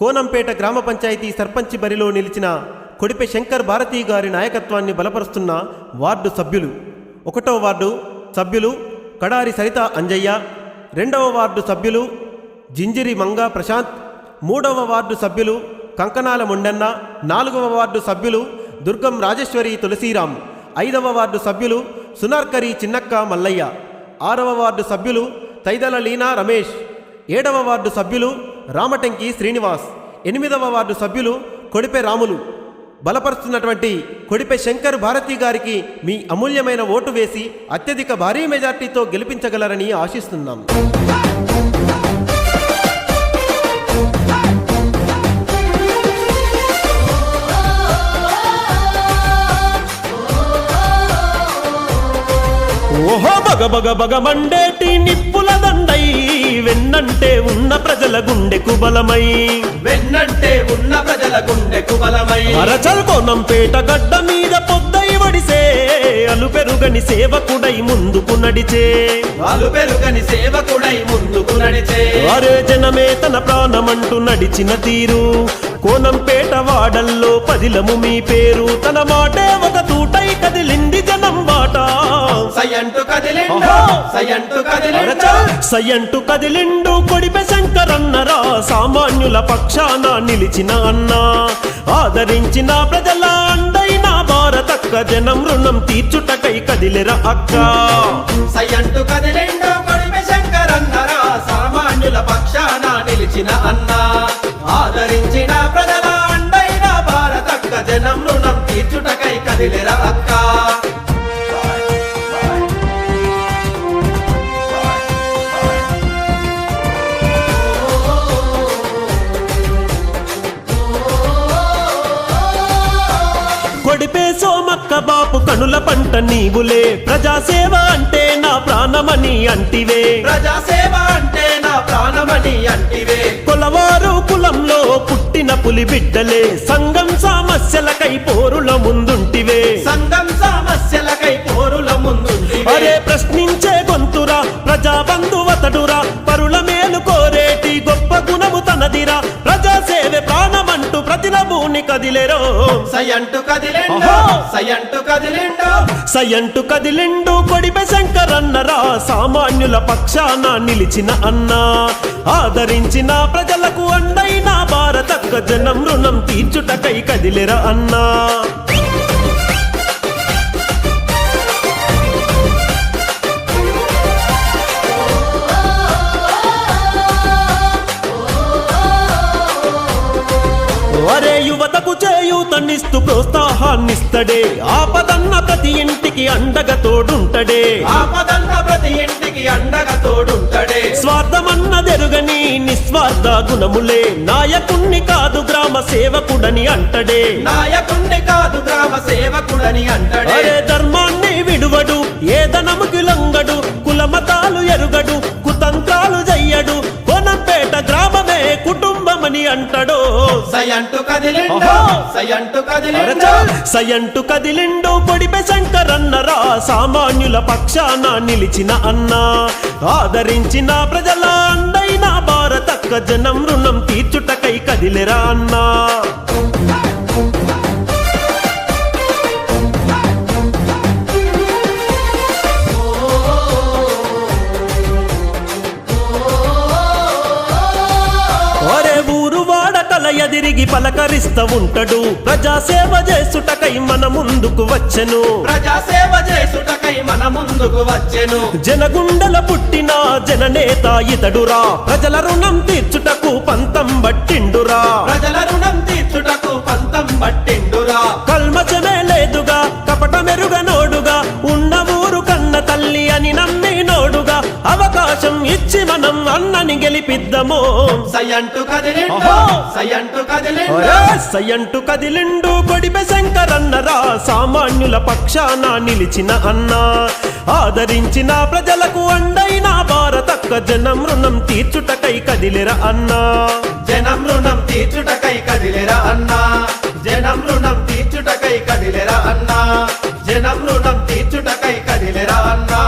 కోనంపేట గ్రామ పంచాయతీ సర్పంచి బరిలో నిలిచిన కొడిపె శంకర్ భారతి గారి నాయకత్వాన్ని బలపరుస్తున్న వార్డు సభ్యులు. 1వ వార్డు సభ్యులు కడారి సరిత అంజయ్య, 2వ వార్డు సభ్యులు జింజిరి మంగా ప్రశాంత్, 3వ వార్డు సభ్యులు కంకనాల మొండన్న, 4వ వార్డు సభ్యులు దుర్గం రాజేశ్వరి తులసీరాం, 5వ వార్డు సభ్యులు సునార్కరి చిన్నక్క మల్లయ్య, 6వ వార్డు సభ్యులు తైదల లీనా రమేష్, 7వ వార్డు సభ్యులు రామటంకి శ్రీనివాస్, 8వ వార్డు సభ్యులు కొడిపె రాములు. బలపరుస్తున్నటువంటి కొడిపె శంకర్ భారతి గారికి మీ అమూల్యమైన ఓటు వేసి అత్యధిక భారీ మెజార్టీతో గెలిపించగలరని ఆశిస్తున్నాం. ఓహో బగ బగ బగ మండేటి నిప్పుల దండై, వెన్నంటే ఉన్న ప్రజల గుండెకు బలమై, వెన్నంటే ఉన్న ప్రజల గుండెకు బలమై, అరచల్ కోనంపేట గడ్డ మీద పొద్దై వడిసే, అలు పెరుగని సేవకుడై ముందుకు నడిచే, అలు పెరుగని సేవకుడై ముందుకు నడిచే, అరే జనమే తన ప్రాణమంటూ నడిచిన తీరు, కోనంపేట వాడల్లో పదిలము మీ పేరు, తన మాటే ఒక తూటై కదిలింది జనం బాట, సయంటు కదిలిండు, సయంటు కదిలిండు, సయంటు కదిలిండు కొడిపె శంకరన్నరా, సామాన్యుల పక్షాన నిలిచిన అన్న, ఆదరించిన ప్రజల అండైన భారతక్క, జనం రుణం తీర్చుటకై కదిలిర అక్క. సయంటు కదిలిండు కొడిపె శంకరన్నరా, సామాన్యుల పక్షాన నిలిచిన అన్న, ఆదరించిన ప్రజల అండైన భారతక్క, జనం రుణం తీర్చుటకై కదిలిర అక్క. కొడిపే సోమక్క బాపు కనుల పంట నీవులే, ప్రజాసేవ అంటే నా ప్రాణమని అంటివే, ప్రజాసేవ అంటే నా ప్రాణమని అంటివే, కొలవారు కులంలో పుట్టిన పులి బిడ్డలే, సంఘం సమస్యలకై పోరుల ముందుంటివే, సంఘం సమస్యలకై పోరుల ముందుంటివే, అరే ప్రశ్నించే గొంతురా, ప్రజా బంధువతడురా, పరుల మేలు కోరేటి గొప్ప గుణము తనదిరా, ప్రజాసేవే ప్రాణమంటూ ప్రతినభూని కదిలేరో, సయంటు కదిలిండు, సయంటు కదిలిండు, సయంటు కదిలిండు కొడిపె శంకరన్నరా, సామాన్యుల పక్షాన నిలిచిన అన్న, ఆదరించిన ప్రజలకు అండైన భారతక్క, జనం రుణం తీర్చుటకై కదిలిర అన్నా. అరే యువతకు చేయూతనిస్తూ ప్రోత్సాహాన్నిస్తడే, ఆపదన్న ప్రతి ఇంటికి అండగా తోడుంటడే, ఆపదన్న ప్రతి ఇంటికి అండగా తోడుంటడే, స్వార్థమన్నదెరుగని నిస్వార్థ గుణములే, నాయకుణ్ణి కాదు గ్రామ సేవకుడని అంటడే, నాయకుణ్ణి కాదు గ్రామ సేవకుడని అంటడే, అరే ధర్మాన్ని విడువడు, ఏదనముకి లొంగడు, కులమతాలు ఎరుగడు, కుతంత్రాలు చెయ్యడు, కోనంపేట గ్రామమే కుటుంబమని అంటడో, సయంటు కదిలిండు, సయంటు కదిలిండు, సయంటు కదిలిండు కొడిపె శంకరన్నరా, సామాన్యుల పక్షాన నిలిచిన అన్న, ఆదరించిన ప్రజల అండైన భారతక్క, జనం రుణం తీర్చుటకై కదిలిరా అన్నా. ఎదిరిగి పలకరిస్తా ఉంటాడు, ప్రజాసేవ చేసుటకై మన ముందుకు వచ్చెను, ప్రజాసేవ చేసుటకై మన ముందుకు వచ్చెను, జనగుండల పుట్టిన జననేత ఇతడురా, ప్రజల రుణం తీర్చుటకు పంతం బట్టిండురా, ప్రజల రుణం తీర్చుటకు పంతం బట్టిండురా, కల్మచమే లేదుగా కపట మెరుగనోడుగా, ఉన్న ఊరు కన్న తల్లి అని నమ్మి నోడుగా, అవకాశం ఇచ్చి మనం అన్నని గెలిపిద్దాము. సయంటు కదిలిండు, సయంటు కదిలిండు, సయంటు కదిలిండు కొడిపె శంకరన్నరా, సామాన్యుల పక్షాన నిలిచిన అన్న, ఆదరించిన ప్రజలకు అండైన భారతక్క, జనం రుణం తీర్చుటకై కదిలిర అన్నా. జనం రుణం తీర్చుటకై కదిలిర అన్నా, జనం రుణం తీర్చుటకై కదిలిర అన్నా, జనం రుణం తీర్చుటకై కదిలిర అన్నా.